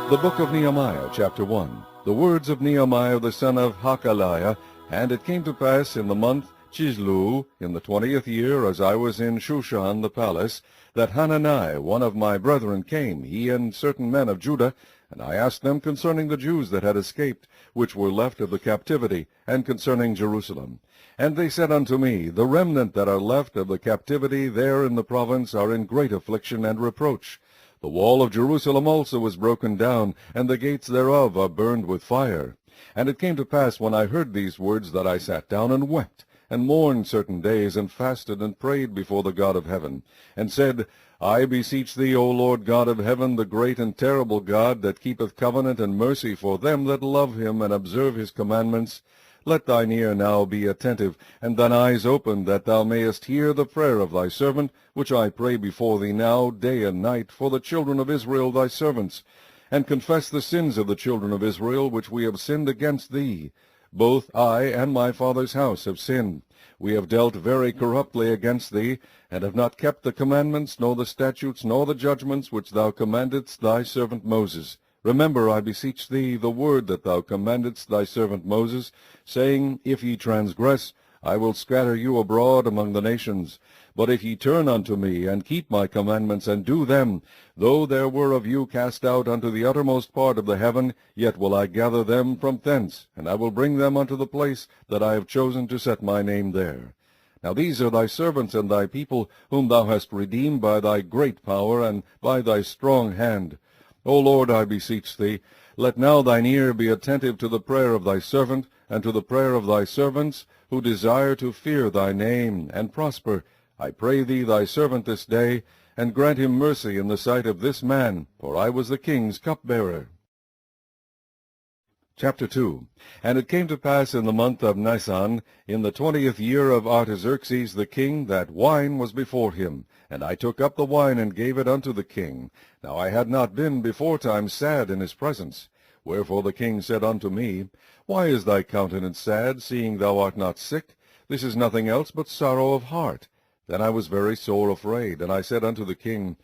The book of Nehemiah, chapter 1. The words of Nehemiah the son of Hakaliah. And it came to pass in the month Chislu, in the 20th year, as I was in Shushan the palace, that Hanani, one of my brethren, came, he and certain men of Judah, and I asked them concerning the Jews that had escaped, which were left of the captivity, and concerning Jerusalem. And they said unto me, The remnant that are left of the captivity there in the province are in great affliction and reproach. The wall of Jerusalem also is broken down, and the gates thereof are burned with fire. And it came to pass, when I heard these words, that I sat down and wept, and mourned certain days, and fasted and prayed before the God of heaven, and said, I beseech thee, O Lord God of heaven, the great and terrible God, that keepeth covenant and mercy for them that love him and observe his commandments, let thine ear now be attentive, and thine eyes open, that thou mayest hear the prayer of thy servant, which I pray before thee now, day and night, for the children of Israel thy servants, and confess the sins of the children of Israel, which we have sinned against thee. Both I and my father's house have sinned. We have dealt very corruptly against thee, and have not kept the commandments, nor the statutes, nor the judgments, which thou commandedst thy servant Moses. Remember, I beseech thee, the word that thou commandedst thy servant Moses, saying, If ye transgress, I will scatter you abroad among the nations. But if ye turn unto me, and keep my commandments, and do them, though there were of you cast out unto the uttermost part of the heaven, yet will I gather them from thence, and I will bring them unto the place that I have chosen to set my name there. Now these are thy servants and thy people, whom thou hast redeemed by thy great power, and by thy strong hand. O Lord, I beseech thee, let now thine ear be attentive to the prayer of thy servant, and to the prayer of thy servants, who desire to fear thy name, and prosper. I pray thee, thy servant, this day, and grant him mercy in the sight of this man, for I was the king's cupbearer. Chapter 2. And it came to pass in the month of Nisan, in the 20th year of Artaxerxes the king, that wine was before him. And I took up the wine, and gave it unto the king. Now I had not been beforetime sad in his presence. Wherefore the king said unto me, Why is thy countenance sad, seeing thou art not sick? This is nothing else but sorrow of heart. Then I was very sore afraid, and I said unto the king,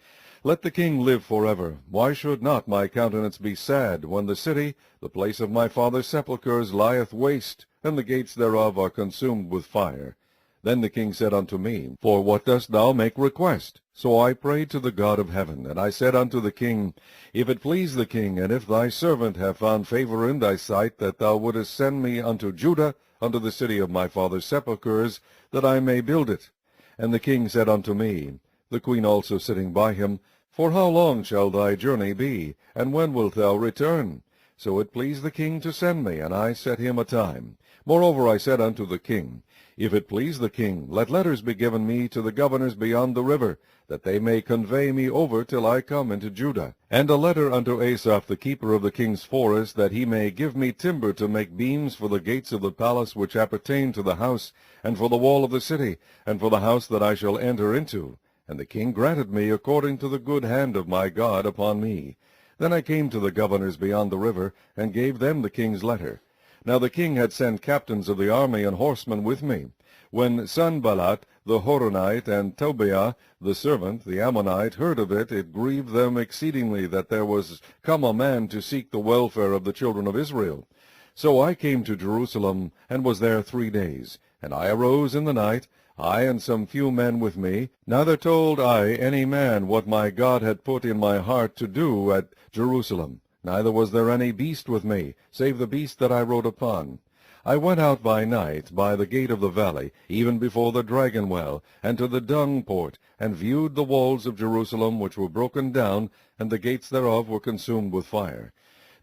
Let the king live forever. Why should not my countenance be sad, when the city, the place of my father's sepulchres, lieth waste, and the gates thereof are consumed with fire? Then the king said unto me, For what dost thou make request? So I prayed to the God of heaven, and I said unto the king, If it please the king, and if thy servant have found favor in thy sight, that thou wouldest send me unto Judah, unto the city of my father's sepulchres, that I may build it. And the king said unto me, the queen also sitting by him, For how long shall thy journey be, and when wilt thou return? So it pleased the king to send me, and I set him a time. Moreover I said unto the king, If it please the king, let letters be given me to the governors beyond the river, that they may convey me over till I come into Judah. And a letter unto Asaph the keeper of the king's forest, that he may give me timber to make beams for the gates of the palace which appertain to the house, and for the wall of the city, and for the house that I shall enter into. And the king granted me according to the good hand of my God upon me. Then I came to the governors beyond the river, and gave them the king's letter. Now the king had sent captains of the army and horsemen with me. When Sanballat the Horonite, and Tobiah the servant, the Ammonite, heard of it, it grieved them exceedingly that there was come a man to seek the welfare of the children of Israel. So I came to Jerusalem, and was there 3 days. And I arose in the night, I and some few men with me. Neither told I any man what my God had put in my heart to do at Jerusalem. Neither was there any beast with me, save the beast that I rode upon. I went out by night by the gate of the valley, even before the dragon well, and to the dung port, and viewed the walls of Jerusalem, which were broken down, and the gates thereof were consumed with fire.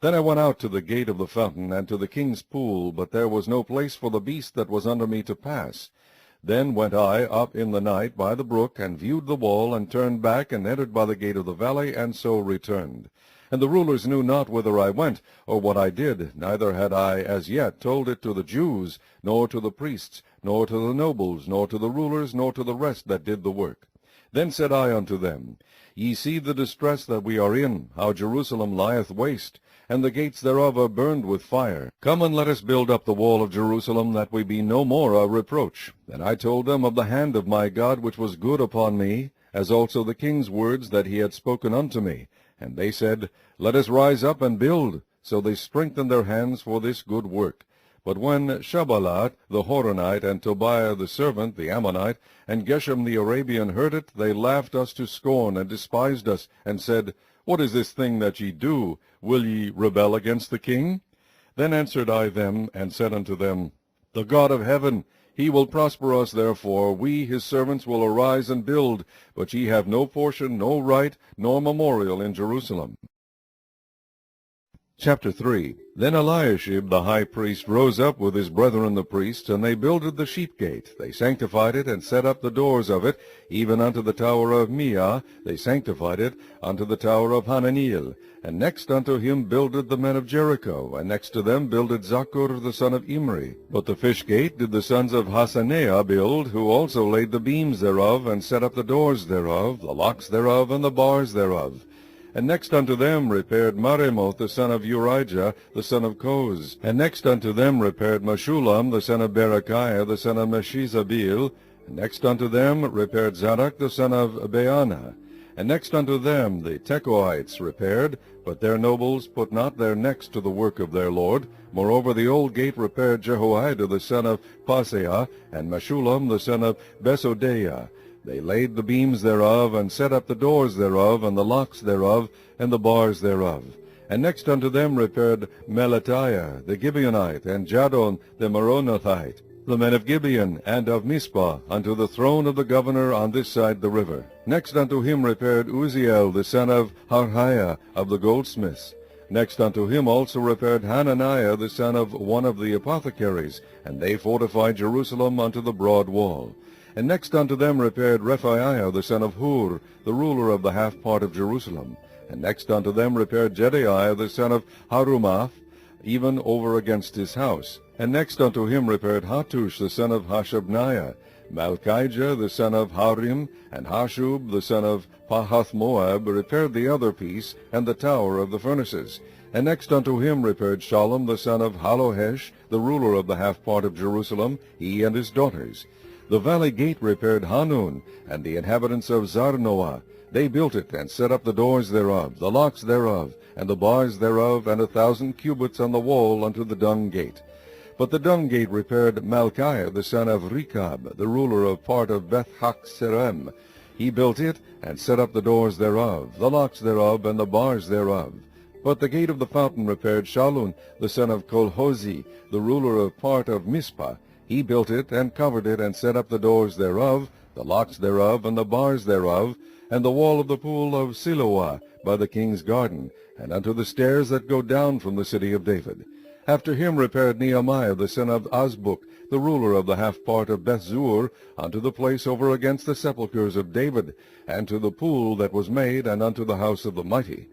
Then I went out to the gate of the fountain, and to the king's pool, but there was no place for the beast that was under me to pass. Then went I up in the night by the brook, and viewed the wall, and turned back, and entered by the gate of the valley, and so returned. And the rulers knew not whither I went, or what I did, neither had I as yet told it to the Jews, nor to the priests, nor to the nobles, nor to the rulers, nor to the rest that did the work. Then said I unto them, Ye see the distress that we are in, how Jerusalem lieth waste, and the gates thereof are burned with fire. Come and let us build up the wall of Jerusalem, that we be no more a reproach. Then I told them of the hand of my God which was good upon me, as also the king's words that he had spoken unto me. And they said, Let us rise up and build. So they strengthened their hands for this good work. But when Shabalat the Horonite, and Tobiah the servant, the Ammonite, and Geshem the Arabian heard it, they laughed us to scorn, and despised us, and said, What is this thing that ye do? Will ye rebel against the king? Then answered I them, and said unto them, The God of heaven, he will prosper us, therefore we his servants will arise and build, but ye have no portion, no right, nor memorial in Jerusalem. Chapter 3. Then Eliashib the high priest rose up with his brethren the priests, and they builded the sheep gate. They sanctified it, and set up the doors of it, even unto the tower of Meah. They sanctified it unto the tower of Hananiel. And next unto him builded the men of Jericho, and next to them builded Zaccur the son of Imri. But the fish gate did the sons of Hasaneah build, who also laid the beams thereof, and set up the doors thereof, the locks thereof, and the bars thereof. And next unto them repaired Maremoth the son of Urijah the son of Koz. And next unto them repaired Meshullam the son of Berechiah the son of Meshizabeel. And next unto them repaired Zadok the son of Baana. And next unto them the Tekoites repaired, but their nobles put not their necks to the work of their lord. Moreover the old gate repaired Jehoiada the son of Paseah, and Meshullam the son of Besodeiah. They laid the beams thereof, and set up the doors thereof, and the locks thereof, and the bars thereof. And next unto them repaired Melatiah the Gibeonite, and Jadon the Meronothite, the men of Gibeon and of Mizpah, unto the throne of the governor on this side the river. Next unto him repaired Uzziel the son of Harhiah of the goldsmiths. Next unto him also repaired Hananiah the son of one of the apothecaries, and they fortified Jerusalem unto the broad wall. And next unto them repaired Rephaiah the son of Hur, the ruler of the half part of Jerusalem. And next unto them repaired Jedaiah the son of Harumath, even over against his house. And next unto him repaired Hattush the son of Hashabniah, Malchijah the son of Harim, and Hashub the son of Pahath-Moab repaired the other piece, and the tower of the furnaces. And next unto him repaired Shallum the son of Halohesh, the ruler of the half part of Jerusalem, he and his daughters. The valley gate repaired Hanun, and the inhabitants of Zarnoah. They built it, and set up the doors thereof, the locks thereof, and the bars thereof, and 1,000 cubits on the wall unto the dung gate. But the dung gate repaired Malchiah the son of Rechab, the ruler of part of Beth-Haxerem. He built it, and set up the doors thereof, the locks thereof, and the bars thereof. But the gate of the fountain repaired Shallun the son of Kolhozi, the ruler of part of Mizpah. He built it, and covered it, and set up the doors thereof, the locks thereof, and the bars thereof, and the wall of the pool of Siloah by the king's garden, and unto the stairs that go down from the city of David. After him repaired Nehemiah the son of Azbuk, the ruler of the half part of Bethzur, unto the place over against the sepulchres of David, and to the pool that was made, and unto the house of the mighty.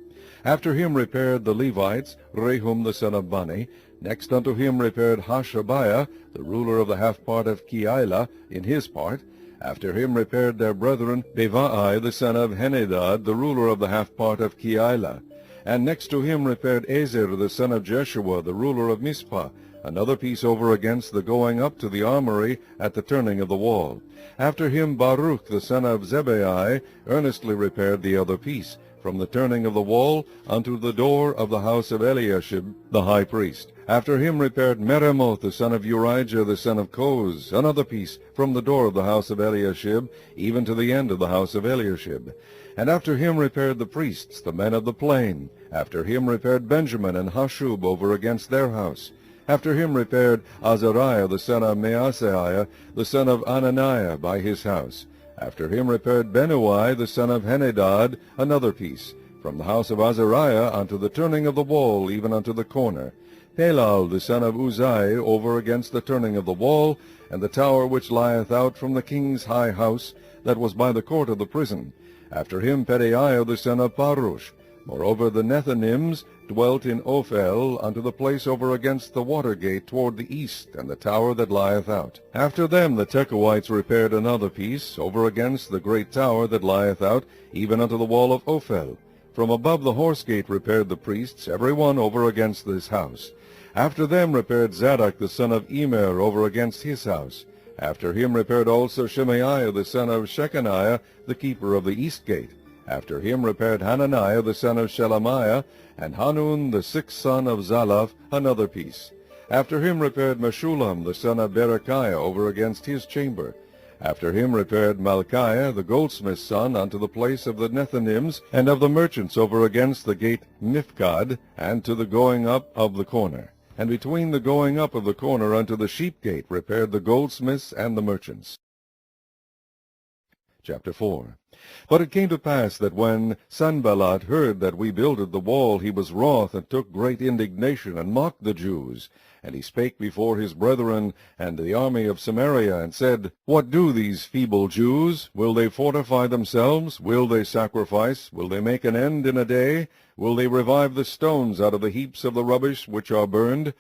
After him repaired the Levites, Rehum the son of Bani. Next unto him repaired Hashabiah, the ruler of the half part of Keilah, in his part. After him repaired their brethren Bevai the son of Henadad, the ruler of the half part of Keilah. And next to him repaired Ezer the son of Jeshua, the ruler of Mizpah, another piece over against the going up to the armory at the turning of the wall. After him Baruch the son of Zebai earnestly repaired the other piece, from the turning of the wall unto the door of the house of Eliashib the high priest. After him repaired Meremoth the son of Urijah the son of Koz, another piece, from the door of the house of Eliashib, even to the end of the house of Eliashib. And after him repaired the priests, the men of the plain. After him repaired Benjamin and Hashub over against their house. After him repaired Azariah the son of Maaseiah, the son of Ananiah, by his house. After him repaired Benui the son of Henadad, another piece, from the house of Azariah unto the turning of the wall, even unto the corner. Helal the son of Uzai over against the turning of the wall, and the tower which lieth out from the king's high house, that was by the court of the prison. After him Pedaiah the son of Parush. Moreover the Nethinims dwelt in Ophel, unto the place over against the water gate toward the east, and the tower that lieth out. After them the Tekoites repaired another piece, over against the great tower that lieth out, even unto the wall of Ophel. From above the horse gate repaired the priests, every one over against this house. After them repaired Zadok the son of Emer over against his house. After him repaired also Shemaiah the son of Shechaniah, the keeper of the east gate. After him repaired Hananiah the son of Shelemiah, and Hanun the sixth son of Zalaph another piece. After him repaired Meshullam the son of Berechiah over against his chamber. After him repaired Malchiah the goldsmith's son unto the place of the Nethinims and of the merchants over against the gate Mifkad, and to the going up of the corner. And between the going up of the corner unto the sheep gate repaired the goldsmiths and the merchants. Chapter 4. But it came to pass that when Sanballat heard that we builded the wall, he was wroth, and took great indignation, and mocked the Jews. And he spake before his brethren and the army of Samaria, and said, What do these feeble Jews? Will they fortify themselves? Will they sacrifice? Will they make an end in a day? Will they revive the stones out of the heaps of the rubbish which are burned?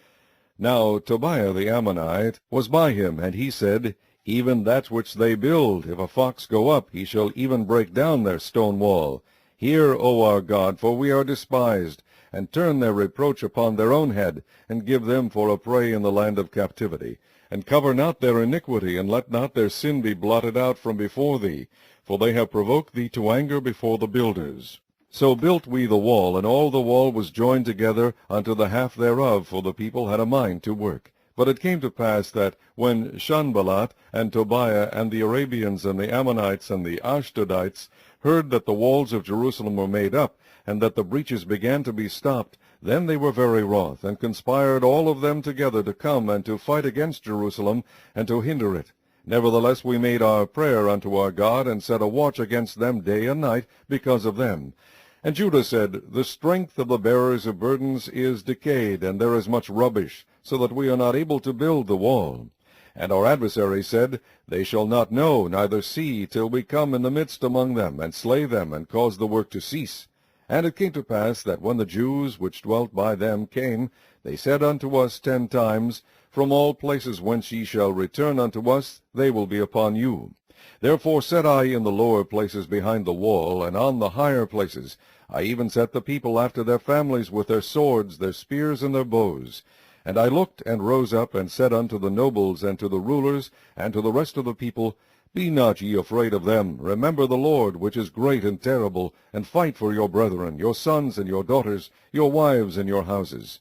Now Tobiah the Ammonite was by him, and he said, Even that which they build, if a fox go up, he shall even break down their stone wall. Hear, O our God, for we are despised, and turn their reproach upon their own head, and give them for a prey in the land of captivity. And cover not their iniquity, and let not their sin be blotted out from before thee, for they have provoked thee to anger before the builders. So built we the wall, and all the wall was joined together unto the half thereof, for the people had a mind to work. But it came to pass that, when Sanballat and Tobiah and the Arabians and the Ammonites and the Ashdodites heard that the walls of Jerusalem were made up, and that the breaches began to be stopped, then they were very wroth, and conspired all of them together to come and to fight against Jerusalem, and to hinder it. Nevertheless we made our prayer unto our God, and set a watch against them day and night because of them. And Judah said, The strength of the bearers of burdens is decayed, and there is much rubbish, so that we are not able to build the wall. And our adversaries said, They shall not know, neither see, till we come in the midst among them, and slay them, and cause the work to cease. And it came to pass that when the Jews which dwelt by them came, they said unto us 10 times, From all places whence ye shall return unto us, they will be upon you. Therefore set I in the lower places behind the wall, and on the higher places. I even set the people after their families with their swords, their spears, and their bows. And I looked and rose up, and said unto the nobles, and to the rulers, and to the rest of the people, Be not ye afraid of them. Remember the Lord, which is great and terrible, and fight for your brethren, your sons and your daughters, your wives and your houses.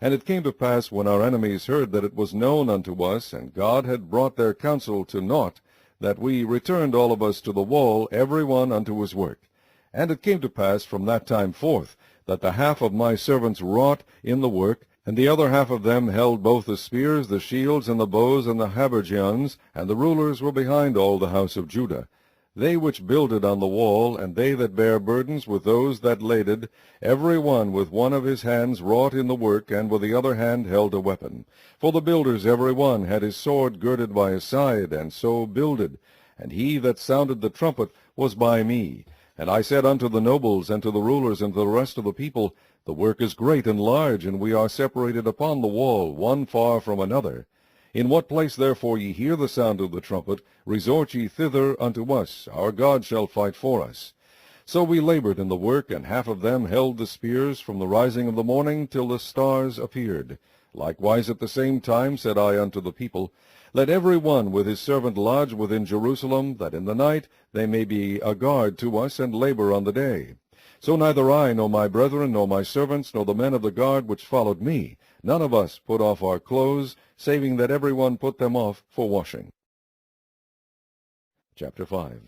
And it came to pass, when our enemies heard that it was known unto us, and God had brought their counsel to naught, that we returned all of us to the wall, every one unto his work. And it came to pass from that time forth, that the half of my servants wrought in the work, and the other half of them held both the spears, the shields, and the bows, and the habergeons, and the rulers were behind all the house of Judah. They which builded on the wall, and they that bare burdens with those that laded, every one with one of his hands wrought in the work, and with the other hand held a weapon. For the builders every one had his sword girded by his side, and so builded. And he that sounded the trumpet was by me. And I said unto the nobles, and to the rulers, and to the rest of the people, The work is great and large, and we are separated upon the wall, one far from another. In what place therefore ye hear the sound of the trumpet, resort ye thither unto us. Our God shall fight for us. So we labored in the work, and half of them held the spears from the rising of the morning till the stars appeared. Likewise at the same time said I unto the people, Let every one with his servant lodge within Jerusalem, that in the night they may be a guard to us, and labor on the day. So neither I, nor my brethren, nor my servants, nor the men of the guard which followed me, none of us put off our clothes, saving that every one put them off for washing. Chapter 5.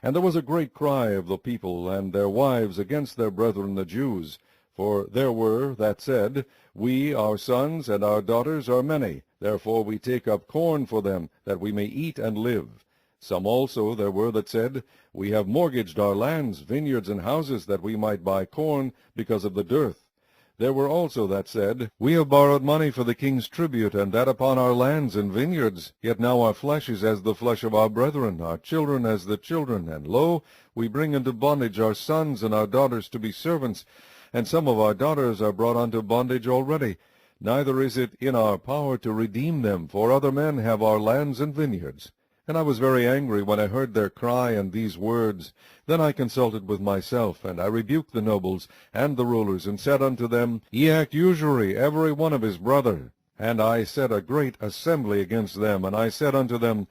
And there was a great cry of the people and their wives against their brethren the Jews. For there were that said, We, our sons, and our daughters are many, therefore we take up corn for them, that we may eat and live. Some also there were that said, We have mortgaged our lands, vineyards, and houses, that we might buy corn, because of the dearth. There were also that said, We have borrowed money for the king's tribute, and that upon our lands and vineyards. Yet now our flesh is as the flesh of our brethren, our children as the children. And lo, we bring into bondage our sons and our daughters to be servants, and some of our daughters are brought unto bondage already. Neither is it in our power to redeem them, for other men have our lands and vineyards. And I was very angry when I heard their cry and these words. Then I consulted with myself, and I rebuked the nobles and the rulers, and said unto them, Ye act usury, every one of his brother. And I set a great assembly against them, and I said unto them,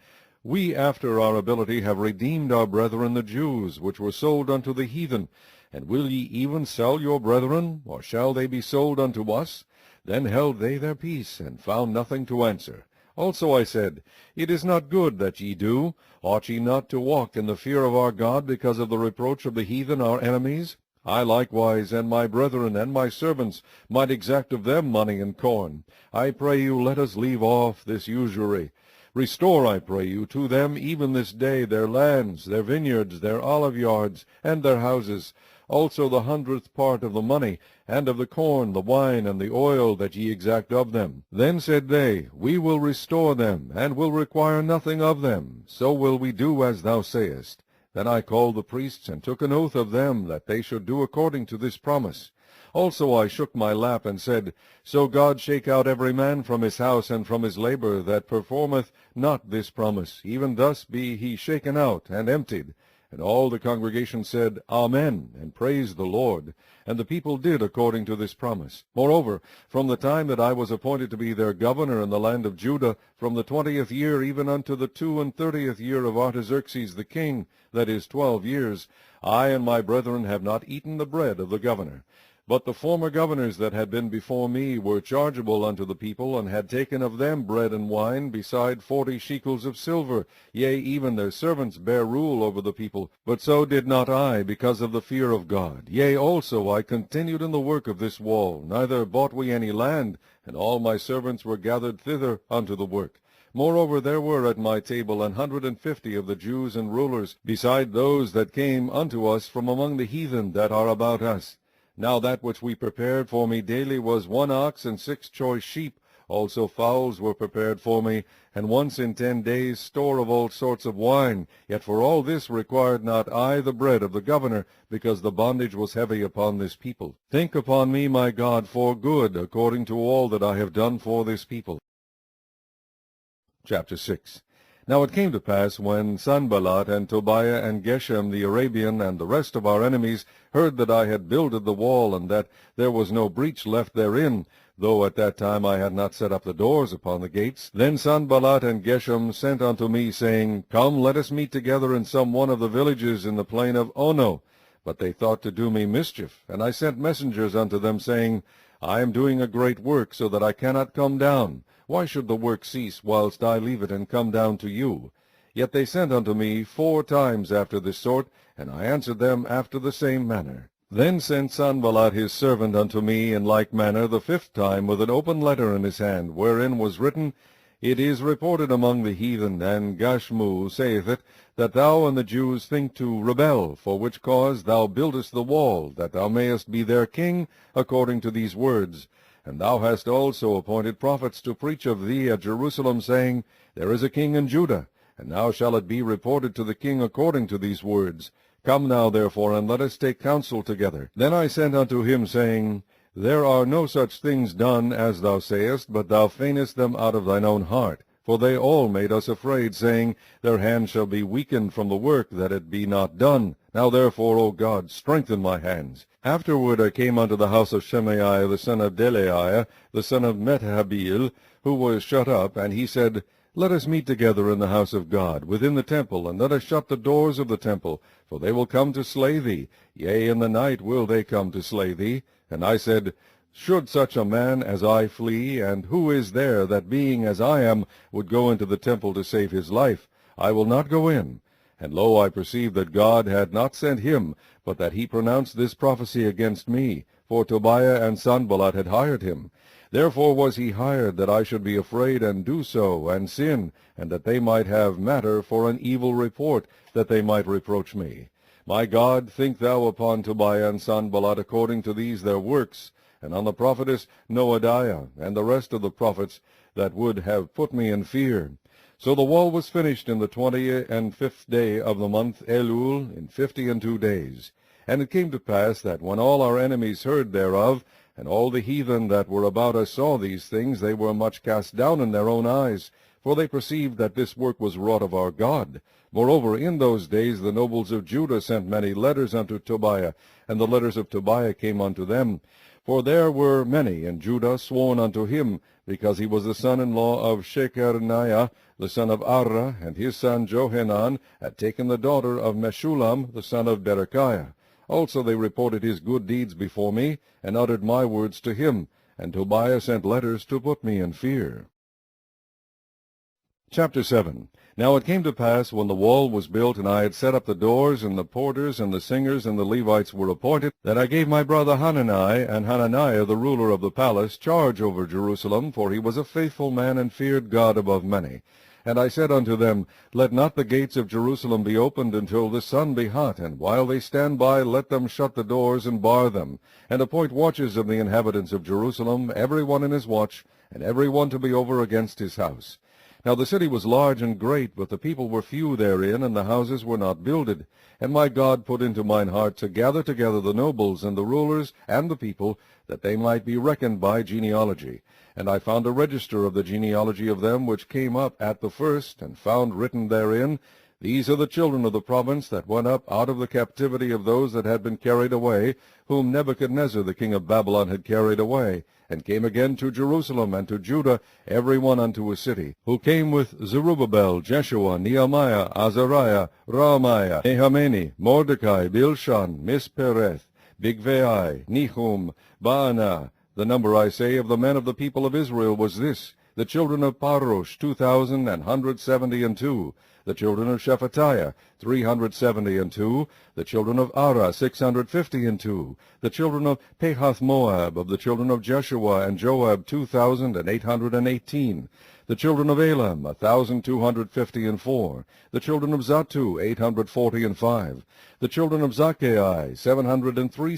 We after our ability have redeemed our brethren the Jews, which were sold unto the heathen. And will ye even sell your brethren, or shall they be sold unto us? Then held they their peace, and found nothing to answer. Also I said, It is not good that ye do. Ought ye not to walk in the fear of our God, because of the reproach of the heathen our enemies? I likewise, and my brethren, and my servants, might exact of them money and corn. I pray you, let us leave off this usury. Restore, I pray you, to them even this day their lands, their vineyards, their olive yards, and their houses, also the 100th part of the money, and of the corn, the wine, and the oil that ye exact of them. Then said they, We will restore them, and will require nothing of them. So will we do as thou sayest. Then I called the priests, and took an oath of them, that they should do according to this promise. Also I shook my lap, and said, So God shake out every man from his house and from his labor, that performeth not this promise, even thus be he shaken out and emptied. And all the congregation said, Amen, and praised the Lord. And the people did according to this promise. Moreover, from the time that I was appointed to be their governor in the land of Judah, from the 20th year even unto the 32nd year of Artaxerxes the king, that is 12 years, I and my brethren have not eaten the bread of the governor. But the former governors that had been before me were chargeable unto the people, and had taken of them bread and wine, beside 40 shekels of silver. Yea, even their servants bare rule over the people. But so did not I, because of the fear of God. Yea, also I continued in the work of this wall, neither bought we any land, and all my servants were gathered thither unto the work. Moreover, there were at my table 150 of the Jews and rulers, beside those that came unto us from among the heathen that are about us. Now that which we prepared for me daily was 1 ox and 6 choice sheep. Also fowls were prepared for me, and once in 10 days store of all sorts of wine. Yet for all this required not I the bread of the governor, because the bondage was heavy upon this people. Think upon me, my God, for good, according to all that I have done for this people. Chapter 6. Now it came to pass, when Sanballat and Tobiah and Geshem the Arabian and the rest of our enemies heard that I had builded the wall, and that there was no breach left therein, though at that time I had not set up the doors upon the gates, then Sanballat and Geshem sent unto me, saying, Come, let us meet together in some one of the villages in the plain of Ono. But they thought to do me mischief, and I sent messengers unto them, saying, I am doing a great work, so that I cannot come down. Why should the work cease, whilst I leave it and come down to you? Yet they sent unto me 4 times after this sort, and I answered them after the same manner. Then sent Sanballat his servant unto me in like manner the 5th time, with an open letter in his hand, wherein was written, It is reported among the heathen, and Gashmu saith it, that thou and the Jews think to rebel, for which cause thou buildest the wall, that thou mayest be their king, according to these words. And thou hast also appointed prophets to preach of thee at Jerusalem, saying, There is a king in Judah. And now shall it be reported to the king according to these words. Come now, therefore, and let us take counsel together. Then I sent unto him, saying, There are no such things done, as thou sayest, but thou feignest them out of thine own heart. For they all made us afraid, saying, Their hand shall be weakened from the work, that it be not done. Now therefore, O God, strengthen my hands. Afterward I came unto the house of Shemaiah the son of Delaiah, the son of Methabil, who was shut up, and he said, Let us meet together in the house of God, within the temple, and let us shut the doors of the temple, for they will come to slay thee. Yea, in the night will they come to slay thee. And I said, Should such a man as I flee, and who is there that, being as I am, would go into the temple to save his life? I will not go in. And lo, I perceived that God had not sent him, but that he pronounced this prophecy against me, for Tobiah and Sanballat had hired him. Therefore was he hired, that I should be afraid, and do so, and sin, and that they might have matter for an evil report, that they might reproach me. My God, think thou upon Tobiah and Sanballat according to these their works, and on the prophetess Noadiah, and the rest of the prophets, that would have put me in fear. So the wall was finished in the 25th day of the month Elul, in 52 days. And it came to pass that when all our enemies heard thereof, and all the heathen that were about us saw these things, they were much cast down in their own eyes, for they perceived that this work was wrought of our God. Moreover, in those days the nobles of Judah sent many letters unto Tobiah, and the letters of Tobiah came unto them. For there were many in Judah sworn unto him, because he was the son-in-law of Shechaniah, the son of Arah, and his son Johanan had taken the daughter of Meshullam, the son of Berechiah. Also they reported his good deeds before me, and uttered my words to him, and Tobiah sent letters to put me in fear. Chapter 7. Now it came to pass, when the wall was built, and I had set up the doors, and the porters, and the singers, and the Levites were appointed, that I gave my brother Hanani, and Hananiah the ruler of the palace, charge over Jerusalem, for he was a faithful man, and feared God above many. And I said unto them, Let not the gates of Jerusalem be opened until the sun be hot, and while they stand by, let them shut the doors, and bar them, and appoint watches of the inhabitants of Jerusalem, every one in his watch, and every one to be over against his house. Now the city was large and great, but the people were few therein, and the houses were not builded. And my God put into mine heart to gather together the nobles, and the rulers, and the people, that they might be reckoned by genealogy. And I found a register of the genealogy of them which came up at the first, and found written therein, These are the children of the province that went up out of the captivity of those that had been carried away, whom Nebuchadnezzar the king of Babylon had carried away, and came again to Jerusalem and to Judah, every one unto a city, who came with Zerubbabel, Jeshua, Nehemiah, Azariah, Raamiah, Nahamani, Mordecai, Bilshan, Mispereth, Bigvai, Nehum, Baanah. The number, I say, of the men of the people of Israel was this: the children of Parosh, 2,172. The children of Shephatiah, 372. The children of Arah, 652. The children of Pahath-Moab, of the children of Jeshua and Joab, 2,818. The children of Elam, 1,254. The children of Zattu, 845. The children of Zaccai, 703.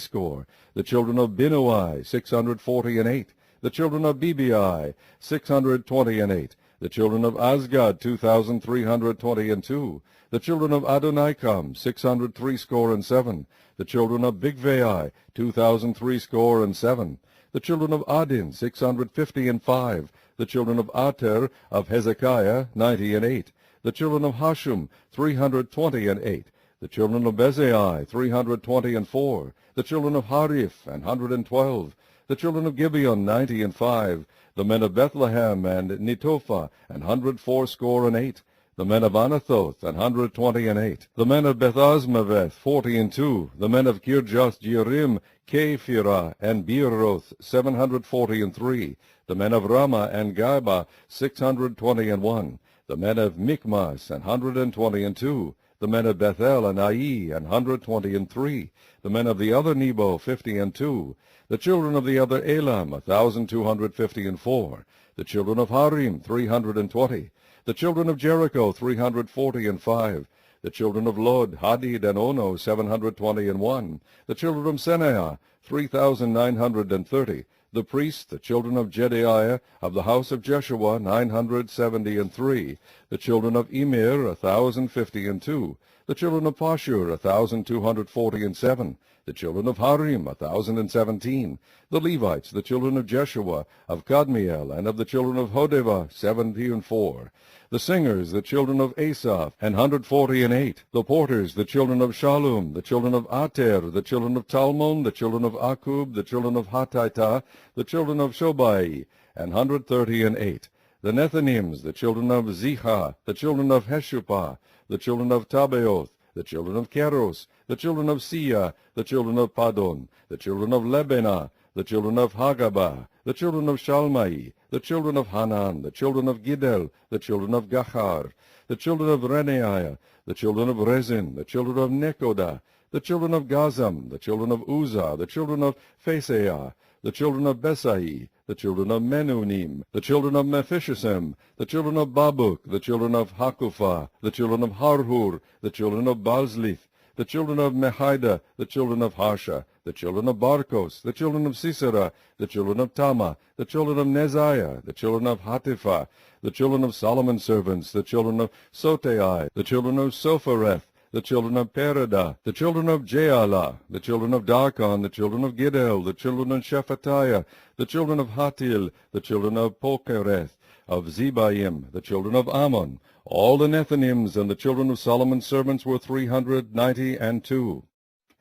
The children of Binnui, 648. The children of Bebai, 628. The children of Azgad, 2,322. The children of Adonikam, 667. The children of Bigvai, 2,037. The children of Adin, 655. The children of Ater, of Hezekiah, 98. The children of Hashum, 328. The children of Bezai, 324. The children of Hariph, 112. The children of Gibeon, 95. The men of Bethlehem and Netophah, 168. The men of Anathoth, 128. The men of Bethazmaveth, 42. The men of Kirjath-jearim, Kephirah, and Beeroth, 743. The men of Ramah and Gaba, 621. The men of Michmas, 122. The men of Bethel and Ai, 123. The men of the other Nebo, 52. The children of the other Elam, 1,254. The children of Harim, 320. The children of Jericho, 345. The children of Lod, Hadid, and Ono, 721. The children of Senaiah, 3,930. The priests, the children of Jedaiah, of the house of Jeshua, 973. The children of Immer, 1,052. The children of Pashur, 1,247. The children of Harim, 1,017. The Levites, the children of Jeshua, of Kadmiel, and of the children of Hodeva, 74. The singers, the children of Asaph, 148. The porters, the children of Shallum, the children of Ater, the children of Talmon, the children of Akub, the children of Hatita, the children of Shobai, 138. The Nethinims, the children of Ziha, the children of Heshupah, the children of Tabeoth, the children of Keros, the children of Sia, the children of Padon, the children of Lebenah, the children of Hagabah, the children of Shalmai, the children of Hanan, the children of Giddel, the children of Gachar, the children of Renaiah, the children of Rezin, the children of Nekoda, the children of Gazam, the children of Uzzah, the children of Phaseah, the children of Besai, the children of Menunim, the children of Mephishisem, the children of Babuk, the children of Hakupha, the children of Harhur, the children of Balzlith, the children of Mehida, the children of Harsha, the children of Barkos, the children of Sisera, the children of Tama, the children of Neziah, the children of Hatipha, the children of Solomon's servants, the children of Sotai, the children of Sophareth, the children of Perida, the children of Jaala, the children of Darkon, the children of Giddel, the children of Shephatiah, the children of Hatil, the children of Pokereth, of Zebaim, the children of Ammon. All the Nethinims and the children of Solomon's servants were 392.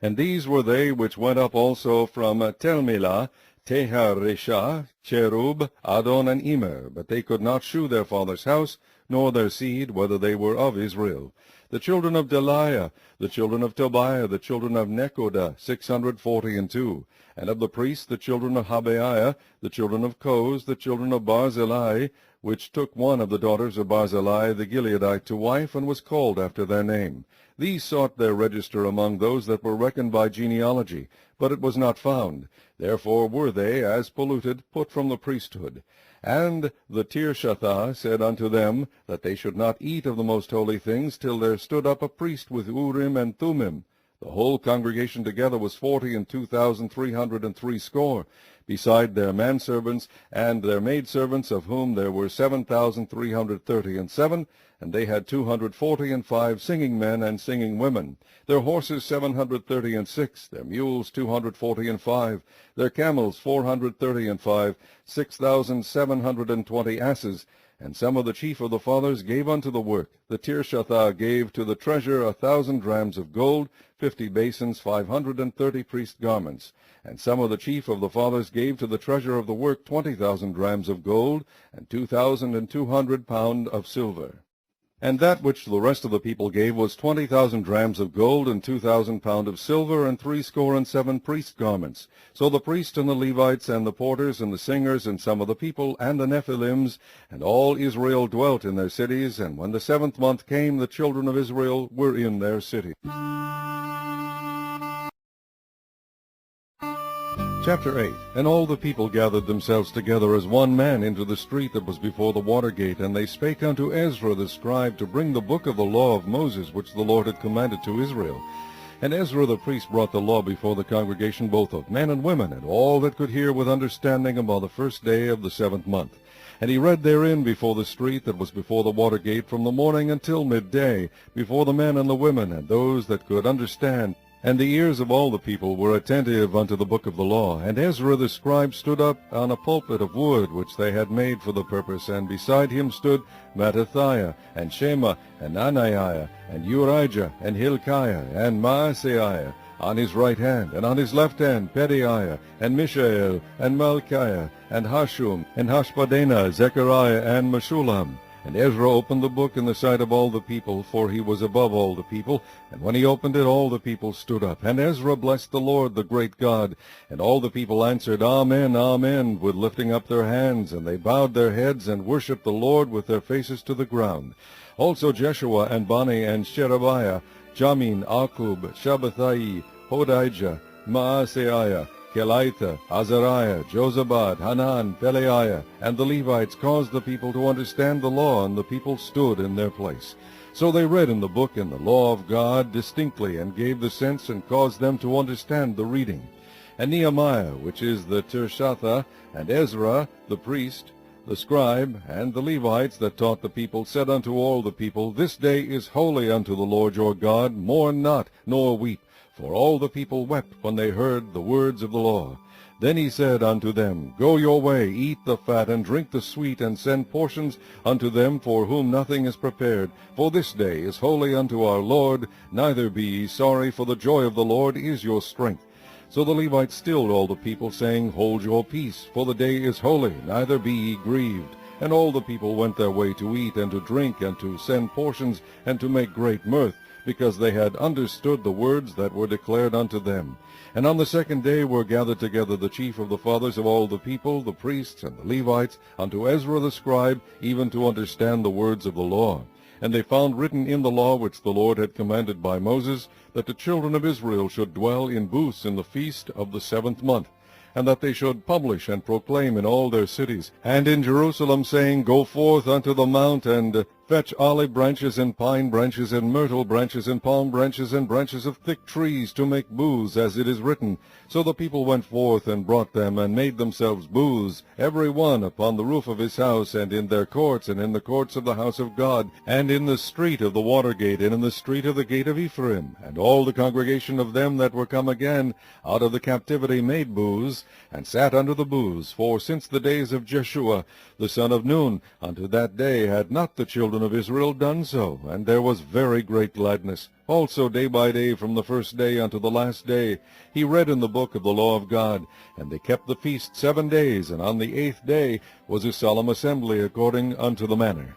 And these were they which went up also from Telmelah, Teharesha, Cherub, Adon, and Immer, but they could not shew their father's house, nor their seed, whether they were of Israel. The children of Deliah, the children of Tobiah, the children of Nekoda, 642. And of the priests, the children of Habaiah, the children of Koz, the children of Barzillai, which took one of the daughters of Barzillai the Gileadite to wife, and was called after their name. These sought their register among those that were reckoned by genealogy, but it was not found. Therefore were they, as polluted, put from the priesthood. And the Tirshatha said unto them, that they should not eat of the most holy things, till there stood up a priest with Urim and Thummim. The whole congregation together was 40,303, beside their manservants and their maidservants, of whom there were 7,337, and they had 245 singing men and singing women. Their horses 736, their mules 245, their camels 435, 6,720 asses. And some of the chief of the fathers gave unto the work. The Tirshatha gave to the treasure 1,000 drams of gold, 50 basins, 530 priest garments. And some of the chief of the fathers gave to the treasure of the work 20,000 drams of gold, and 2,200 pound of silver. And that which the rest of the people gave was 20,000 drams of gold, and 2,000 pound of silver, and 7 priest garments. So the priests and the Levites, and the porters, and the singers, and some of the people, and the Nephilims, and all Israel dwelt in their cities. And when the 7th month came, the children of Israel were in their cities. Chapter 8. And all the people gathered themselves together as one man into the street that was before the water gate, and they spake unto Ezra the scribe to bring the book of the law of Moses, which the Lord had commanded to Israel. And Ezra the priest brought the law before the congregation, both of men and women, and all that could hear with understanding, about the 1st day of the 7th month. And he read therein before the street that was before the water gate from the morning until midday, before the men and the women, and those that could understand. And the ears of all the people were attentive unto the book of the law. And Ezra the scribe stood up on a pulpit of wood, which they had made for the purpose, and beside him stood Mattithiah, and Shema, and Ananiah, and Urijah, and Hilkiah, and Maaseiah, on his right hand, and on his left hand Pedaiah, and Mishael, and Malchiah, and Hashum, and Hashbaddanah, Zechariah, and Meshullam. And Ezra opened the book in the sight of all the people, for he was above all the people. And when he opened it, all the people stood up. And Ezra blessed the Lord, the great God. And all the people answered, Amen, Amen, with lifting up their hands. And they bowed their heads and worshipped the Lord with their faces to the ground. Also Jeshua, and Bani, and Sherebiah, Jamin, Akub, Shabbathai, Hodijah, Maaseiah, Kelitha, Azariah, Jozabad, Hanan, Peleiah, and the Levites caused the people to understand the law, and the people stood in their place. So they read in the book and the law of God distinctly, and gave the sense, and caused them to understand the reading. And Nehemiah, which is the Tirshatha, and Ezra, the priest, the scribe, and the Levites that taught the people, said unto all the people, This day is holy unto the Lord your God, mourn not, nor weep. For all the people wept when they heard the words of the law. Then he said unto them, Go your way, eat the fat, and drink the sweet, and send portions unto them for whom nothing is prepared. For this day is holy unto our Lord, neither be ye sorry, for the joy of the Lord is your strength. So the Levites stilled all the people, saying, Hold your peace, for the day is holy, neither be ye grieved. And all the people went their way to eat, and to drink, and to send portions, and to make great mirth, because they had understood the words that were declared unto them. And on the 2nd day were gathered together the chief of the fathers of all the people, the priests and the Levites, unto Ezra the scribe, even to understand the words of the law. And they found written in the law which the Lord had commanded by Moses, that the children of Israel should dwell in booths in the feast of the 7th month, and that they should publish and proclaim in all their cities, and in Jerusalem, saying, Go forth unto the mount, and fetch olive branches, and pine branches, and myrtle branches, and palm branches, and branches of thick trees, to make booths, as it is written. So the people went forth, and brought them, and made themselves booths, every one upon the roof of his house, and in their courts, and in the courts of the house of God, and in the street of the water gate, and in the street of the gate of Ephraim. And all the congregation of them that were come again out of the captivity made booths, and sat under the booths. For since the days of Jeshua the son of Nun unto that day had not the children children of Israel done so, and there was very great gladness. Also day by day from the first day unto the last day he read in the book of the law of God. And they kept the feast 7 days, and on the 8th day was a solemn assembly according unto the manner.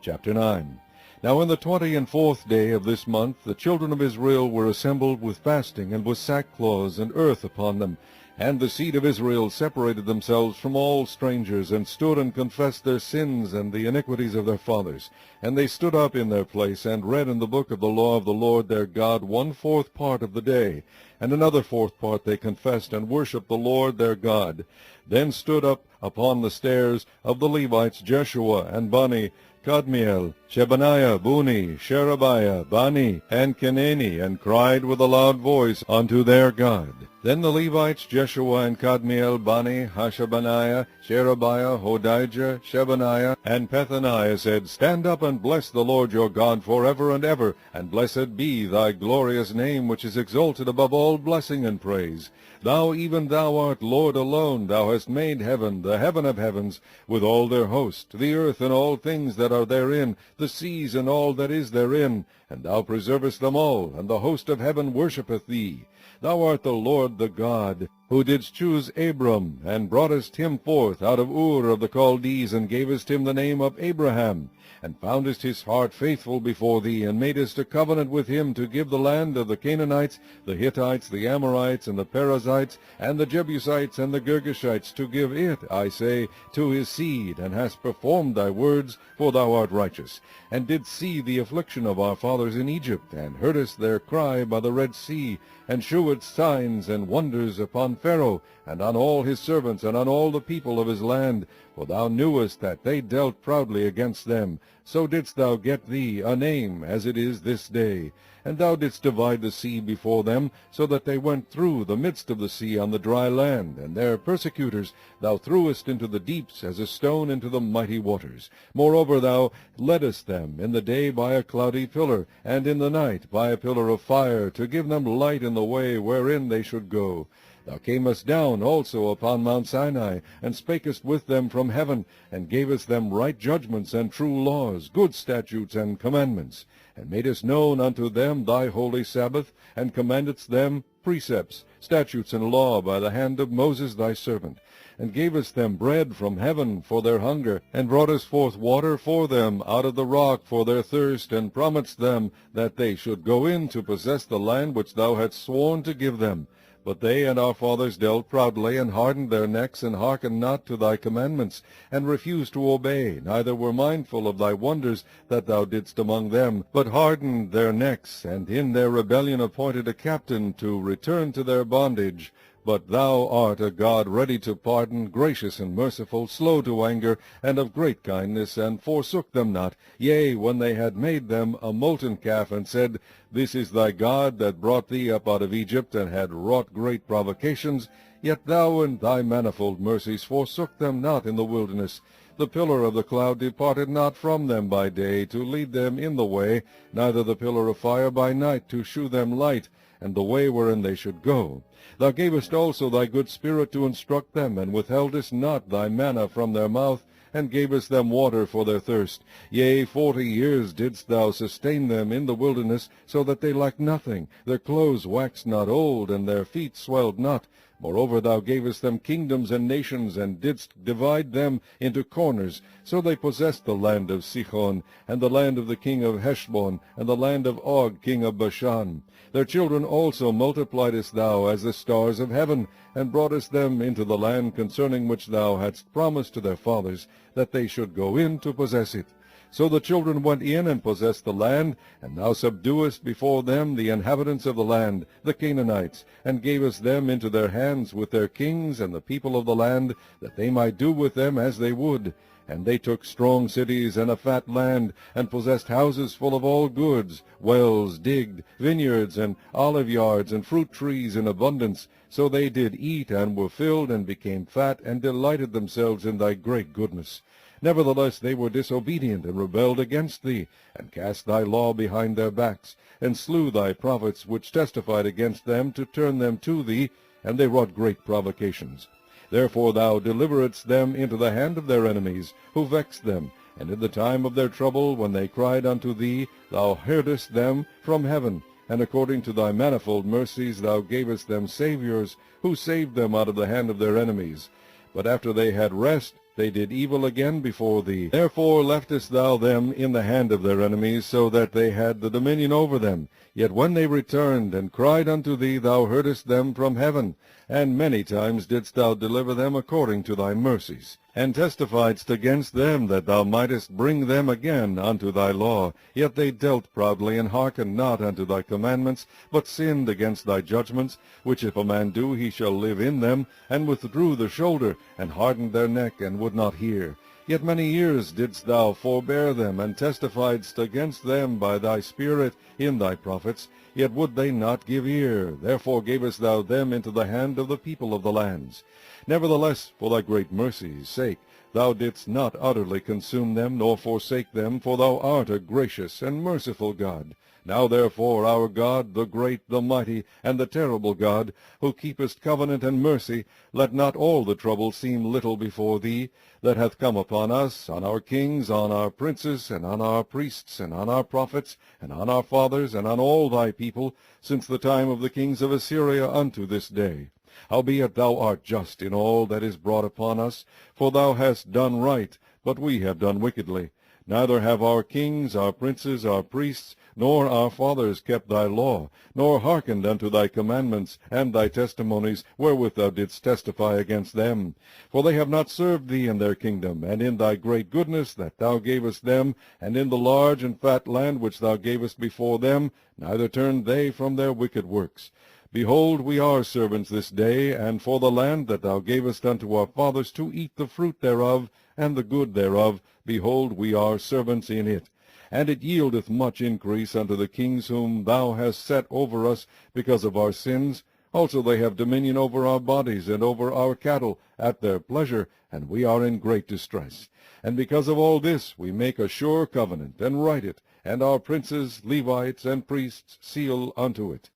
Chapter 9. Now in the 24th day of this month the children of Israel were assembled with fasting, and with sackcloths and earth upon them. And the seed of Israel separated themselves from all strangers, and stood and confessed their sins and the iniquities of their fathers. And they stood up in their place, and read in the book of the law of the Lord their God 1/4 part of the day. And another 4th part they confessed, and worshipped the Lord their God. Then stood up upon the stairs of the Levites Jeshua and Bani, Kadmiel, Shebaniah, Buni, Sherebiah, Bani, and Kenani, and cried with a loud voice unto their God. Then the Levites Jeshua and Kadmiel, Bani, Hashabaniah, Sherebiah, Hodijah, Shebaniah, and Pethaniah said, Stand up and bless the Lord your God forever and ever, and blessed be thy glorious name, which is exalted above all blessing and praise. Thou, even thou art Lord alone. Thou hast made heaven, the heaven of heavens, with all their host, the earth and all things that are therein, the seas and all that is therein. And thou preservest them all, and the host of heaven worshippeth thee. Thou art the Lord the God, who didst choose Abram, and broughtest him forth out of Ur of the Chaldees, and gavest him the name of Abraham, and foundest his heart faithful before thee, and madest a covenant with him to give the land of the Canaanites, the Hittites, the Amorites, and the Perizzites, and the Jebusites, and the Girgashites, to give it, I say, to his seed, and hast performed thy words, for thou art righteous, and didst see the affliction of our fathers in Egypt, and heardest their cry by the Red Sea, and shewedst signs and wonders upon Pharaoh, and on all his servants, and on all the people of his land. For thou knewest that they dealt proudly against them. So didst thou get thee a name, as it is this day. And thou didst divide the sea before them, so that they went through the midst of the sea on the dry land, and their persecutors thou threwest into the deeps as a stone into the mighty waters. Moreover thou leddest them in the day by a cloudy pillar, and in the night by a pillar of fire, to give them light in the way wherein they should go. Thou camest down also upon Mount Sinai, and spakest with them from heaven, and gavest them right judgments and true laws, good statutes and commandments, and madest known unto them thy holy Sabbath, and commandedst them precepts, statutes, and law by the hand of Moses thy servant, and gavest them bread from heaven for their hunger, and broughtest forth water for them out of the rock for their thirst, and promised them that they should go in to possess the land which thou hadst sworn to give them. But they and our fathers dealt proudly, and hardened their necks, and hearkened not to thy commandments, and refused to obey, neither were mindful of thy wonders that thou didst among them, but hardened their necks, and in their rebellion appointed a captain to return to their bondage. But thou art a God ready to pardon, gracious and merciful, slow to anger, and of great kindness, and forsook them not. Yea, when they had made them a molten calf, and said, This is thy God that brought thee up out of Egypt, and had wrought great provocations, yet thou in thy manifold mercies forsook them not in the wilderness. The pillar of the cloud departed not from them by day, to lead them in the way, neither the pillar of fire by night, to shew them light, and the way wherein they should go. Thou gavest also thy good Spirit to instruct them, and withheldest not thy manna from their mouth, and gavest them water for their thirst. Yea, 40 years didst thou sustain them in the wilderness, so that they lacked nothing. Their clothes waxed not old, and their feet swelled not. Moreover thou gavest them kingdoms and nations, and didst divide them into corners. So they possessed the land of Sihon, and the land of the king of Heshbon, and the land of Og king of Bashan. Their children also multipliedest thou as the stars of heaven, and broughtest them into the land concerning which thou hadst promised to their fathers, that they should go in to possess it. So the children went in and possessed the land, and thou subduest before them the inhabitants of the land, the Canaanites, and gavest them into their hands with their kings and the people of the land, that they might do with them as they would. And they took strong cities and a fat land, and possessed houses full of all goods, wells digged, vineyards, and olive yards, and fruit trees in abundance. So they did eat, and were filled, and became fat, and delighted themselves in thy great goodness. Nevertheless they were disobedient, and rebelled against thee, and cast thy law behind their backs, and slew thy prophets which testified against them, to turn them to thee, and they wrought great provocations. Therefore thou deliveredst them into the hand of their enemies, who vexed them, And in the time of their trouble, when they cried unto thee, thou heardest them from heaven, and according to thy manifold mercies thou gavest them saviors, who saved them out of the hand of their enemies. But after they had rest, they did evil again before thee. Therefore leftest thou them in the hand of their enemies, so that they had the dominion over them. Yet when they returned and cried unto thee, thou heardest them from heaven, and many times didst thou deliver them according to thy mercies, and testifiedst against them that thou mightest bring them again unto thy law. Yet they dealt proudly, and hearkened not unto thy commandments, but sinned against thy judgments, which if a man do, he shall live in them, and withdrew the shoulder, and hardened their neck, and would not hear. Yet many years didst thou forbear them, and testifiedst against them by thy Spirit in thy prophets, yet would they not give ear. Therefore gavest thou them into the hand of the people of the lands. Nevertheless, for thy great mercy's sake, thou didst not utterly consume them, nor forsake them, for thou art a gracious and merciful God. Now therefore, our God, the great, the mighty, and the terrible God, who keepest covenant and mercy, let not all the trouble seem little before thee, that hath come upon us, on our kings, on our princes, and on our priests, and on our prophets, and on our fathers, and on all thy people, since the time of the kings of Assyria unto this day. Howbeit thou art just in all that is brought upon us, for thou hast done right, but we have done wickedly. Neither have our kings, our princes, our priests, nor our fathers kept thy law, nor hearkened unto thy commandments and thy testimonies, wherewith thou didst testify against them. For they have not served thee in their kingdom, and in thy great goodness that thou gavest them, and in the large and fat land which thou gavest before them, neither turned they from their wicked works. Behold, we are servants this day, and for the land that thou gavest unto our fathers to eat the fruit thereof, and the good thereof, behold, we are servants in it. And it yieldeth much increase unto the kings whom thou hast set over us because of our sins. Also they have dominion over our bodies and over our cattle at their pleasure, and we are in great distress. And because of all this we make a sure covenant, and write it, and our princes, Levites, and priests seal unto it.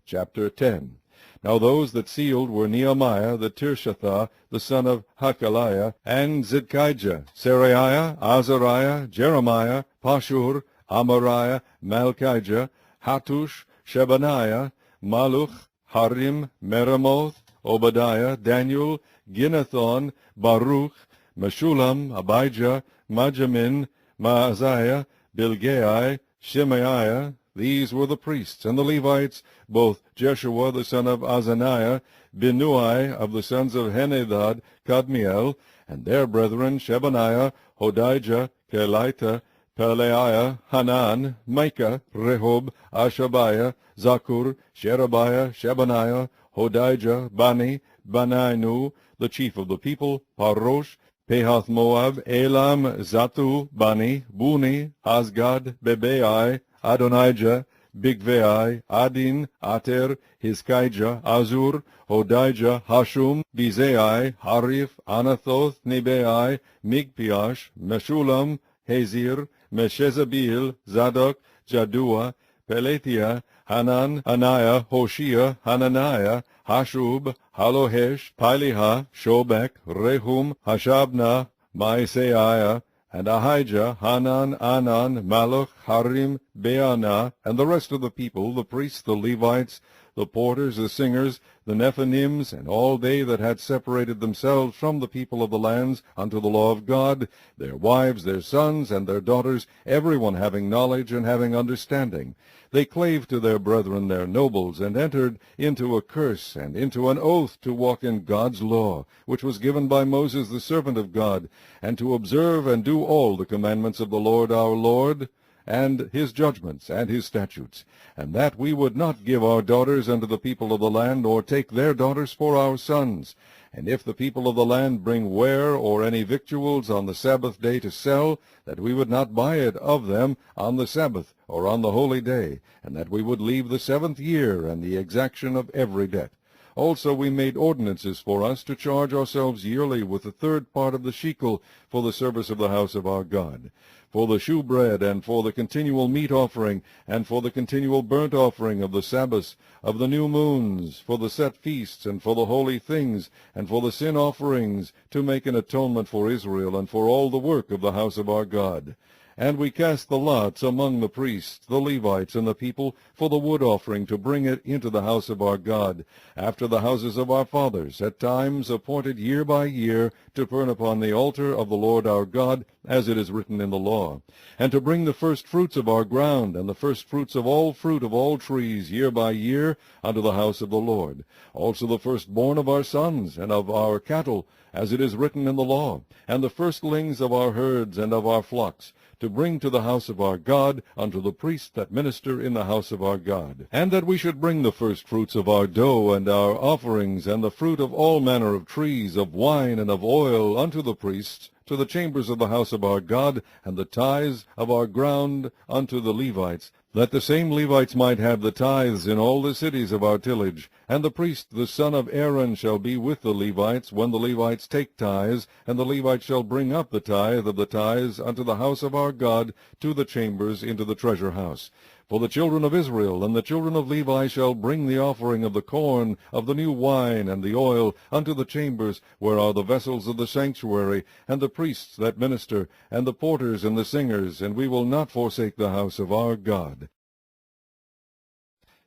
Chapter 10. Now those that sealed were Nehemiah the Tirshatha, the son of Hakaliah, and Zidkijah, Seraiah, Azariah, Jeremiah, Pashur, Amariah, Malchijah, Hattush, Shebaniah, Maluch, Harim, Meremoth, Obadiah, Daniel, Ginnethon, Baruch, Meshulam, Abijah, Majamin, Maaziah, Bilgai, Shemaiah. These were the priests, and the Levites, both Jeshua the son of Azaniah, Binnui of the sons of Henadad, Kadmiel, and their brethren Shebaniah, Hodijah, Kelita, Pelaiah, Hanan, Micah, Rehob, Ashabiah, Zakur, Sherebiah, Shebaniah, Hodijah, Bani, Banainu, the chief of the people, Parosh, Pehath Moab, Elam, Zatu, Bani, Buni, Asgad, Bebai, Adonijah, Bigvai, Adin, Ater, Hizkijah, Azur, Hodijah, Hashum, Bizai, Harif, Anathoth, Nebai, Migpiash, Meshulam, Hazir, Meshezabil, Zadok, Jadua, Pelethia, Hanan, Anaiah, Hoshea, Hananiah, Hashub, Halohesh, Piliha, Shobek, Rehum, Hashabna, Maaseiah, and Ahijah, Hanan, Anan, Malach, Harim, Beanah, and the rest of the people, the priests, the Levites, the porters, the singers, the Nephanims, and all they that had separated themselves from the people of the lands unto the law of God, their wives, their sons, and their daughters, every one having knowledge and having understanding. They clave to their brethren, their nobles, and entered into a curse and into an oath to walk in God's law, which was given by Moses the servant of God, and to observe and do all the commandments of the Lord our Lord, and his judgments and his statutes, and that we would not give our daughters unto the people of the land, or take their daughters for our sons. And if the people of the land bring ware or any victuals on the Sabbath day to sell, that we would not buy it of them on the Sabbath or on the holy day, and that we would leave the 7th year and the exaction of every debt. Also we made ordinances for us to charge ourselves yearly with the third part of the shekel for the service of the house of our God, for the shewbread, and for the continual meat offering, and for the continual burnt offering of the Sabbaths, of the new moons, for the set feasts, and for the holy things, and for the sin offerings, to make an atonement for Israel, and for all the work of the house of our God. And we cast the lots among the priests, the Levites, and the people, for the wood offering, to bring it into the house of our God, after the houses of our fathers, at times appointed year by year, to burn upon the altar of the Lord our God, as it is written in the law, and to bring the first fruits of our ground, and the first fruits of all fruit of all trees, year by year, unto the house of the Lord. Also the firstborn of our sons, and of our cattle, as it is written in the law, and the firstlings of our herds and of our flocks, to bring to the house of our God, unto the priests that minister in the house of our God. And that we should bring the firstfruits of our dough, and our offerings, and the fruit of all manner of trees, of wine, and of oil, unto the priests, to the chambers of the house of our God, and the tithes of our ground unto the Levites, that the same Levites might have the tithes in all the cities of our tillage. And the priest the son of Aaron shall be with the Levites, when the Levites take tithes, and the Levites shall bring up the tithe of the tithes unto the house of our God, to the chambers into the treasure house. For the children of Israel and the children of Levi shall bring the offering of the corn, of the new wine, and the oil, unto the chambers, where are the vessels of the sanctuary, and the priests that minister, and the porters and the singers, and we will not forsake the house of our God.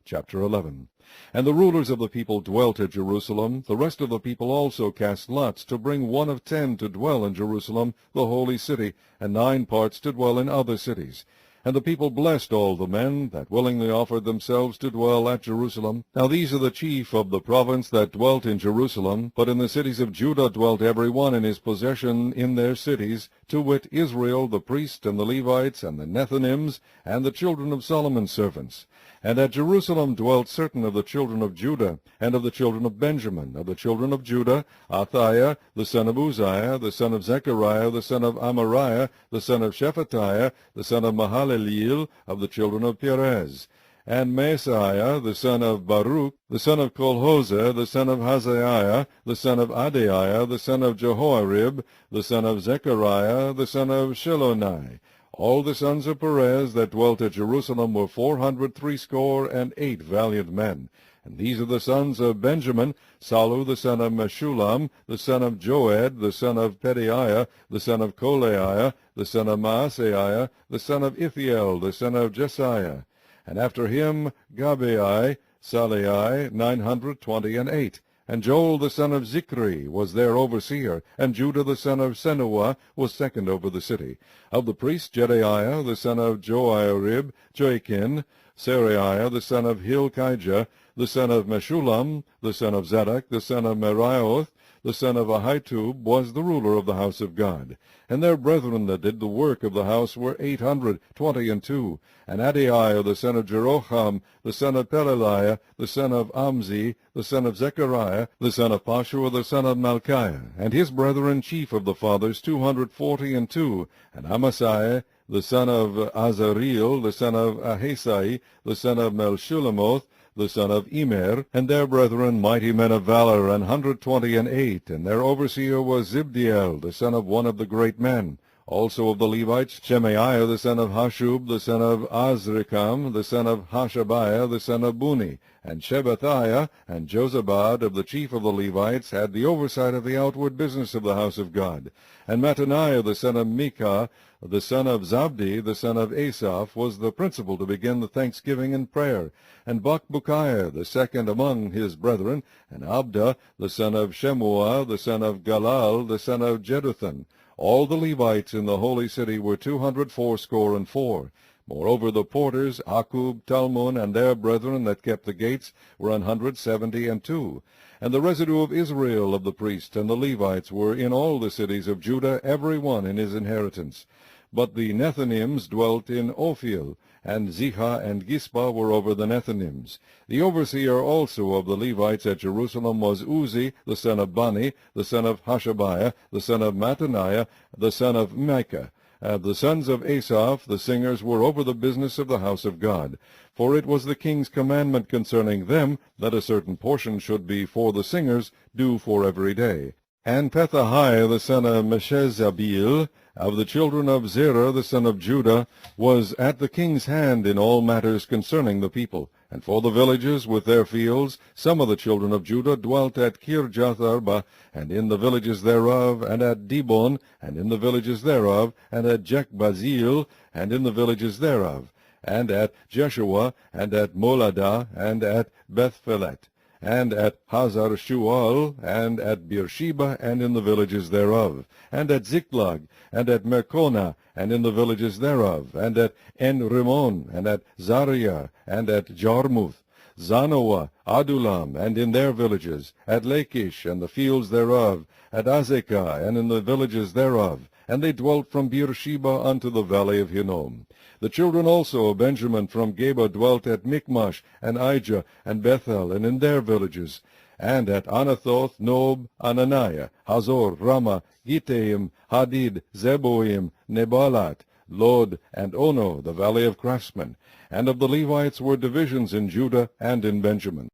Chapter 11. And the rulers of the people dwelt at Jerusalem. The rest of the people also cast lots to bring 1 of 10 to dwell in Jerusalem, the holy city, and 9 parts to dwell in other cities. And the people blessed all the men that willingly offered themselves to dwell at Jerusalem. Now these are the chief of the province that dwelt in Jerusalem, but in the cities of Judah dwelt every one in his possession in their cities, to wit, Israel, the priest, and the Levites, and the Nethinims, and the children of Solomon's servants. And at Jerusalem dwelt certain of the children of Judah, and of the children of Benjamin. Of the children of Judah, Athaiah, the son of Uzziah, the son of Zechariah, the son of Amariah, the son of Shephatiah, the son of Mahalaleel, of the children of Perez. And Maaseiah, the son of Baruch, the son of Kolhoseh, the son of Hazaiah, the son of Adaiah, the son of Jehoiarib, the son of Zechariah, the son of Shilonai. All the sons of Perez that dwelt at Jerusalem were 468 valiant men. And these are the sons of Benjamin: Salu the son of Meshullam, the son of Joed, the son of Pedaiah, the son of Kolaiah, the son of Maaseiah, the son of Ithiel, the son of Jesiah. And after him Gabai, Salai, 928. And Joel the son of Zichri was their overseer, and Judah the son of Senuah was second over the city. Of the priests, Jedaiah the son of Joiarib, Joachim, Seraiah the son of Hilkiah, the son of Meshullam, the son of Zadok, the son of Merioth, the son of Ahitub, was the ruler of the house of God. And their brethren that did the work of the house were 822. And Adaiah the son of Jeroham, the son of Pelaliah, the son of Amzi, the son of Zechariah, the son of Pashua, the son of Malchiah, and his brethren chief of the fathers 242. And Amasai, the son of Azareel, the son of Ahasai, the son of Melshulemoth, the son of Immer, and their brethren mighty men of valor, 128, and their overseer was Zibdiel, the son of one of the great men. Also of the Levites, Shemaiah the son of Hashub, the son of Azrikam, the son of Hashabiah, the son of Buni, and Shebathiah, and Jozabad of the chief of the Levites had the oversight of the outward business of the house of God. And Mattaniah the son of Micah, the son of Zabdi, the son of Asaph, was the principal to begin the thanksgiving and prayer. And Bakbukiah, the second among his brethren, and Abda, the son of Shemuah, the son of Galal, the son of Jeduthun. All the Levites in the holy city were 284. Moreover, the porters, Akub, Talmon, and their brethren that kept the gates, were 172. And the residue of Israel of the priests and the Levites were in all the cities of Judah, every one in his inheritance. But the Nethinims dwelt in Ophel, and Ziha and Gispa were over the Nethinims. The overseer also of the Levites at Jerusalem was Uzi, the son of Bani, the son of Hashabiah, the son of Mattaniah, the son of Micah. The sons of Asaph, the singers, were over the business of the house of God. For it was the king's commandment concerning them, that a certain portion should be for the singers, due for every day. And Pethahiah the son of Meshezabeel, of the children of Zerah the son of Judah, was at the king's hand in all matters concerning the people. And for the villages with their fields, some of the children of Judah dwelt at Kirjath-arba, and in the villages thereof, and at Dibon, and in the villages thereof, and at Jekbazeel, and in the villages thereof, and at Jeshua, and at Moladah, and at Bethphelet, and at Hazar-Shual, and at Beersheba, and in the villages thereof, and at Ziklag, and at Merconah, and in the villages thereof, and at En-Rimmon, and at Zariah, and at Jarmuth, Zanoah, Adulam, and in their villages, at Lachish, and the fields thereof, at Azekah, and in the villages thereof, and they dwelt from Beersheba unto the valley of Hinnom. The children also of Benjamin from Geba dwelt at Michmash, and Ijah, and Bethel, and in their villages, and at Anathoth, Nob, Ananiah, Hazor, Ramah, Gittaim, Hadid, Zeboim, Nebalat, Lod, and Ono, the valley of craftsmen. And of the Levites were divisions in Judah and in Benjamin.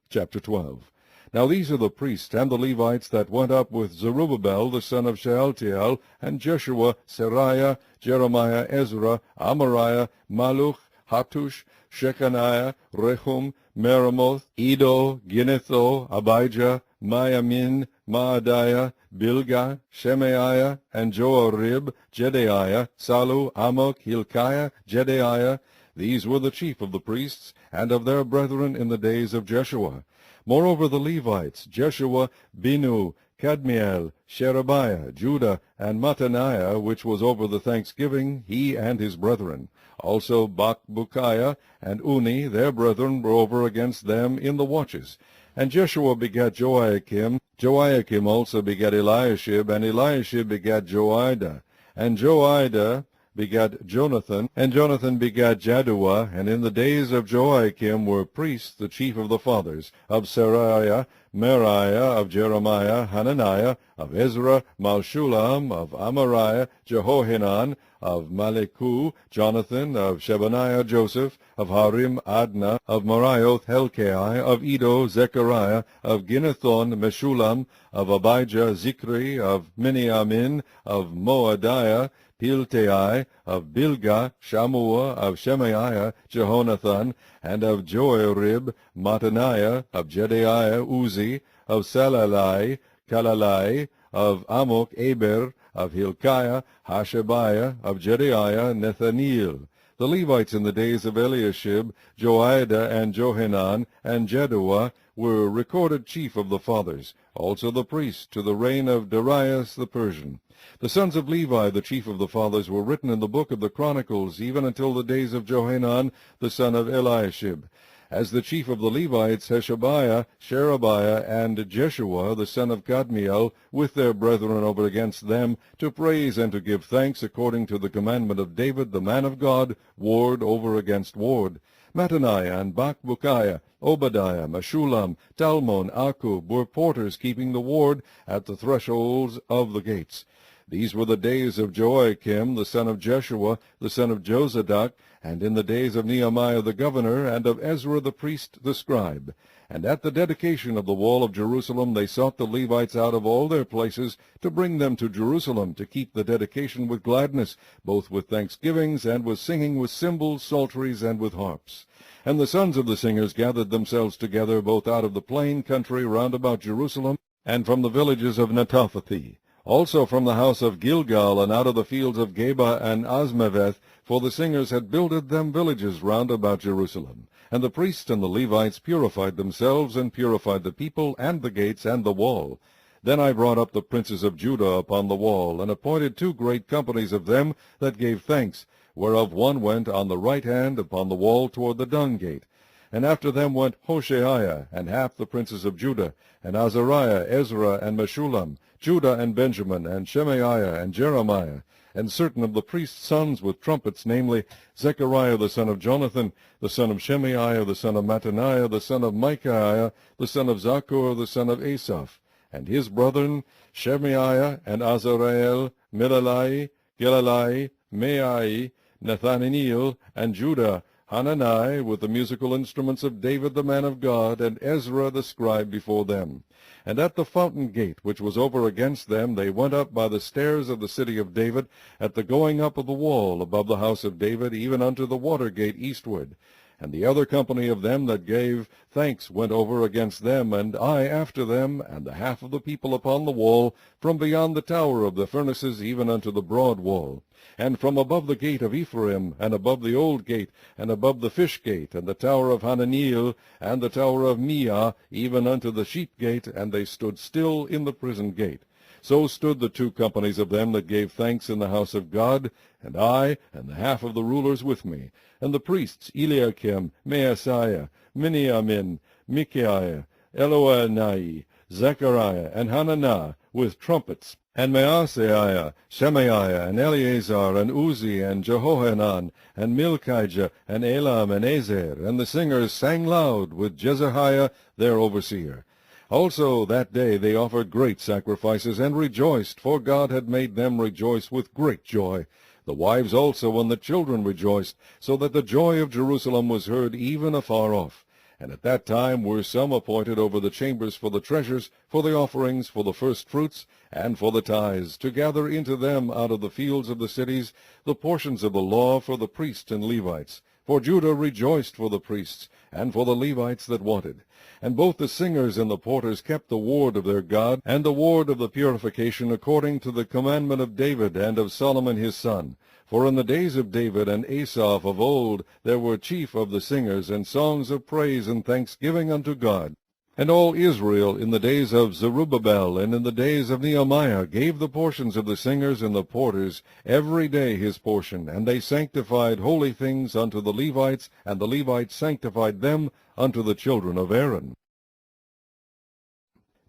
Chapter 12. Now these are the priests and the Levites that went up with Zerubbabel the son of Shealtiel, and Jeshua, Seraiah, Jeremiah, Ezra, Amariah, Maluch, Hattush, Shechaniah, Rehum, Meremoth, Edo, Ginnetho, Abijah, Mayamin, Maadiah, Bilgah, Shemaiah, and Joarib, Jedaiah, Salu, Amok, Hilkiah, Jedaiah. These were the chief of the priests, and of their brethren in the days of Jeshua. Moreover the Levites, Jeshua, Binu, Kadmiel, Sherebiah, Judah, and Mattaniah, which was over the thanksgiving, he and his brethren. Also Bakbukiah and Uni, their brethren, were over against them in the watches. And Jeshua begat Joiakim. Joiakim also begat Eliashib, and Eliashib begat Joiada. And Joiada begat Jonathan, and Jonathan begat Jaddua. And in the days of Joiakim were priests, the chief of the fathers, of Seraiah, Meriah, of Jeremiah, Hananiah, of Ezra, Malshulam, of Amariah, Jehohanan, of Maleku, Jonathan, of Shebaniah, Joseph, of Harim, Adna, of Marioth, Helkai, of Edo, Zechariah, of Ginnethon, Meshulam, of Abijah, Zikri, of Miniamin, of Moadiah, Piltai, of Bilgah, Shammua, of Shemaiah, Jehonathan, and of Joarib, Mattaniah, of Jedaiah, Uzi, of Salalai, Kalalai, of Amok, Eber, of Hilkiah, Hashabiah, of Jedaiah, Nethaneel. The Levites in the days of Eliashib, Joiada, and Johanan, and Jaddua, were recorded chief of the fathers, also the priests, to the reign of Darius the Persian. The sons of Levi, the chief of the fathers, were written in the book of the Chronicles, even until the days of Johanan, the son of Eliashib. As the chief of the Levites, Hashabiah, Sherebiah, and Jeshua, the son of Kadmiel, with their brethren over against them, to praise and to give thanks according to the commandment of David, the man of God, ward over against ward. Mattaniah and Bakbukiah, Obadiah, Meshulam, Talmon, Akub were porters keeping the ward at the thresholds of the gates. These were the days of Joiakim, the son of Jeshua, the son of Jozadak, and in the days of Nehemiah the governor, and of Ezra the priest the scribe. And at the dedication of the wall of Jerusalem they sought the Levites out of all their places, to bring them to Jerusalem, to keep the dedication with gladness, both with thanksgivings, and with singing with cymbals, psalteries, and with harps. And the sons of the singers gathered themselves together, both out of the plain country round about Jerusalem, and from the villages of Netophathi. Also from the house of Gilgal, and out of the fields of Geba and Asmaveth, for the singers had builded them villages round about Jerusalem. And the priests and the Levites purified themselves, and purified the people, and the gates, and the wall. Then I brought up the princes of Judah upon the wall, and appointed 2 great companies of them that gave thanks, whereof one went on the right hand upon the wall toward the dung gate. And after them went Hoshaiah, and half the princes of Judah, and Azariah, Ezra, and Meshulam, Judah and Benjamin, and Shemaiah, and Jeremiah, and certain of the priests' sons with trumpets, namely Zechariah the son of Jonathan, the son of Shemaiah, the son of Mattaniah, the son of Micaiah, the son of Zaccur, the son of Asaph. And his brethren, Shemaiah, and Azareel, Milalai, Gilalai, Maai, Nathaniel, and Judah, Hanani, with the musical instruments of David the man of God, and Ezra the scribe before them. And at the fountain gate, which was over against them, they went up by the stairs of the city of David, at the going up of the wall above the house of David, even unto the water gate eastward. And the other company of them that gave thanks went over against them, and I after them, and the half of the people upon the wall, from beyond the tower of the furnaces even unto the broad wall, and from above the gate of Ephraim, and above the old gate, and above the fish gate, and the tower of Hananiel, and the tower of Meah, even unto the sheep gate, and they stood still in the prison gate. So stood the two companies of them that gave thanks in the house of God, and I, and the half of the rulers with me, and the priests Eliakim, Maaseiah, Miniamin, Micaiah, Eloenai, Zechariah, and Hananiah, with trumpets, and Maaseiah, Shemaiah, and Eleazar, and Uzi, and Jehohanan, and Milchijah, and Elam, and Ezer, and the singers sang loud with Jezahiah their overseer. Also that day they offered great sacrifices, and rejoiced, for God had made them rejoice with great joy. The wives also and the children rejoiced, so that the joy of Jerusalem was heard even afar off. And at that time were some appointed over the chambers for the treasures, for the offerings, for the firstfruits, and for the tithes, to gather into them out of the fields of the cities the portions of the law for the priests and Levites. For Judah rejoiced for the priests, and for the Levites that wanted. And both the singers and the porters kept the ward of their God, and the ward of the purification, according to the commandment of David and of Solomon his son. For in the days of David and Asaph of old there were chief of the singers, and songs of praise and thanksgiving unto God. And all Israel in the days of Zerubbabel and in the days of Nehemiah gave the portions of the singers and the porters every day his portion, and they sanctified holy things unto the Levites, and the Levites sanctified them unto the children of Aaron.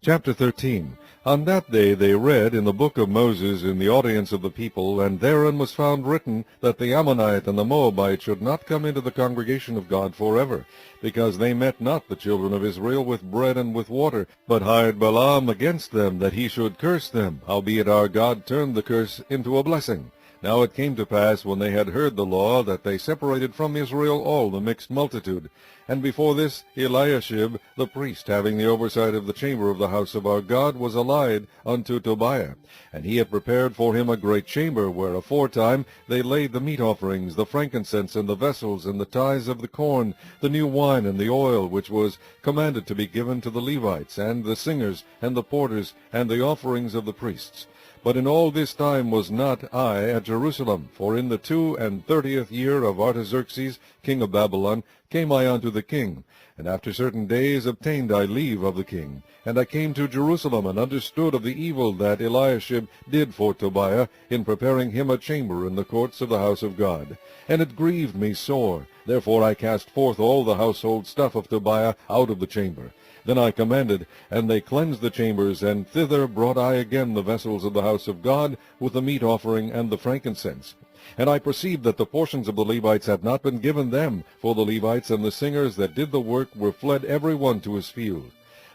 Chapter 13. On that day they read in the book of Moses in the audience of the people, and therein was found written that the Ammonite and the Moabite should not come into the congregation of God forever, because they met not the children of Israel with bread and with water, but hired Balaam against them, that he should curse them, howbeit our God turned the curse into a blessing. Now it came to pass, when they had heard the law, that they separated from Israel all the mixed multitude. And before this Eliashib the priest, having the oversight of the chamber of the house of our God, was allied unto Tobiah. And he had prepared for him a great chamber, where aforetime they laid the meat offerings, the frankincense, and the vessels, and the tithes of the corn, the new wine, and the oil, which was commanded to be given to the Levites, and the singers, and the porters, and the offerings of the priests. But in all this time was not I at Jerusalem, for in the 32nd year of Artaxerxes, king of Babylon, came I unto the king, and after certain days obtained I leave of the king. And I came to Jerusalem, and understood of the evil that Eliashib did for Tobiah, in preparing him a chamber in the courts of the house of God. And it grieved me sore. Therefore I cast forth all the household stuff of Tobiah out of the chamber. Then I commanded, and they cleansed the chambers, and thither brought I again the vessels of the house of God, with the meat offering and the frankincense. And I perceived that the portions of the Levites had not been given them, for the Levites and the singers that did the work were fled every one to his field.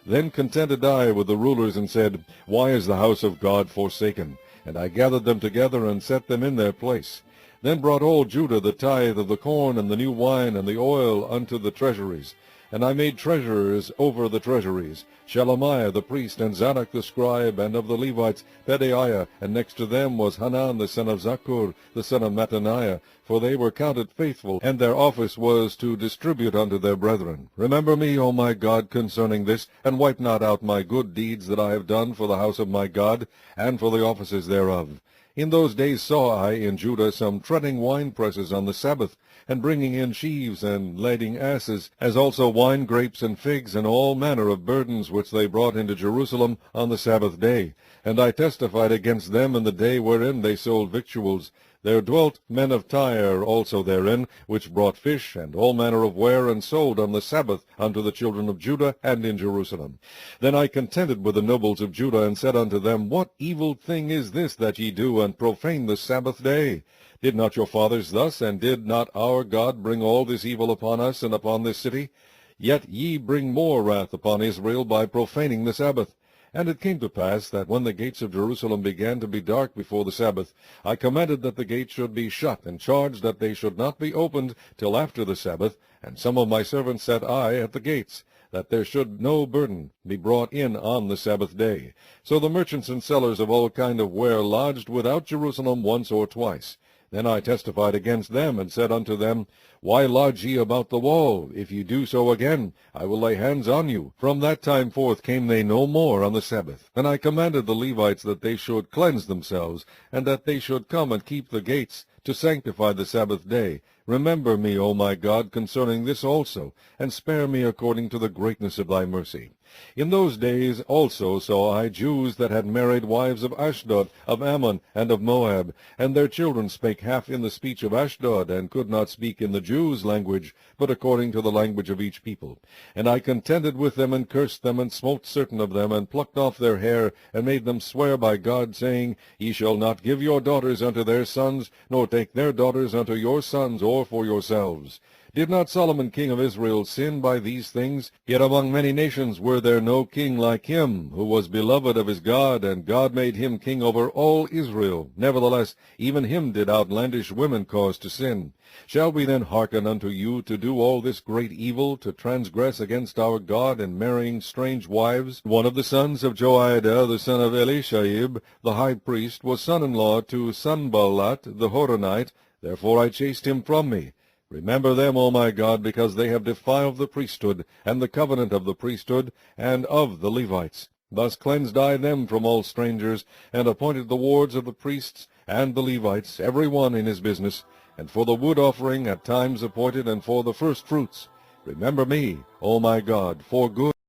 Then contended I with the rulers, and said, Why is the house of God forsaken? And I gathered them together, and set them in their place. Then brought all Judah the tithe of the corn, and the new wine, and the oil unto the treasuries. And I made treasurers over the treasuries, Shelemiah the priest, and Zadok the scribe, and of the Levites Pedaiah, and next to them was Hanan the son of Zakkur, the son of Mattaniah, for they were counted faithful, and their office was to distribute unto their brethren. Remember me, O my God, concerning this, and wipe not out my good deeds that I have done for the house of my God, and for the offices thereof. In those days saw I in Judah some treading winepresses on the Sabbath, and bringing in sheaves, and lading asses, as also wine, grapes, and figs, and all manner of burdens, which they brought into Jerusalem on the Sabbath day. And I testified against them in the day wherein they sold victuals. There dwelt men of Tyre also therein, which brought fish, and all manner of ware, and sold on the Sabbath unto the children of Judah, and in Jerusalem. Then I contended with the nobles of Judah, and said unto them, What evil thing is this that ye do, and profane the Sabbath day? Did not your fathers thus, and did not our God bring all this evil upon us and upon this city? Yet ye bring more wrath upon Israel by profaning the Sabbath. And it came to pass that when the gates of Jerusalem began to be dark before the Sabbath, I commanded that the gates should be shut, and charged that they should not be opened till after the Sabbath. And some of my servants set I at the gates, that there should no burden be brought in on the Sabbath day. So the merchants and sellers of all kind of ware lodged without Jerusalem once or twice. Then I testified against them, and said unto them, Why lodge ye about the wall? If ye do so again, I will lay hands on you. From that time forth came they no more on the Sabbath. And I commanded the Levites that they should cleanse themselves, and that they should come and keep the gates, to sanctify the Sabbath day. Remember me, O my God, concerning this also, and spare me according to the greatness of thy mercy. In those days also saw I Jews that had married wives of Ashdod, of Ammon, and of Moab, and their children spake half in the speech of Ashdod, and could not speak in the Jews' language, but according to the language of each people. And I contended with them, and cursed them, and smote certain of them, and plucked off their hair, and made them swear by God, saying, Ye shall not give your daughters unto their sons, nor take their daughters unto your sons, or for yourselves. Did not Solomon king of Israel sin by these things? Yet among many nations were there no king like him, who was beloved of his God, and God made him king over all Israel. Nevertheless, even him did outlandish women cause to sin. Shall we then hearken unto you to do all this great evil, to transgress against our God in marrying strange wives? One of the sons of Joiada, the son of Elishaib, the high priest, was son-in-law to Sanballat the Horonite. Therefore I chased him from me. Remember them, O my God, because they have defiled the priesthood, and the covenant of the priesthood, and of the Levites. Thus cleansed I them from all strangers, and appointed the wards of the priests and the Levites, every one in his business, and for the wood offering at times appointed, and for the first fruits. Remember me, O my God, for good.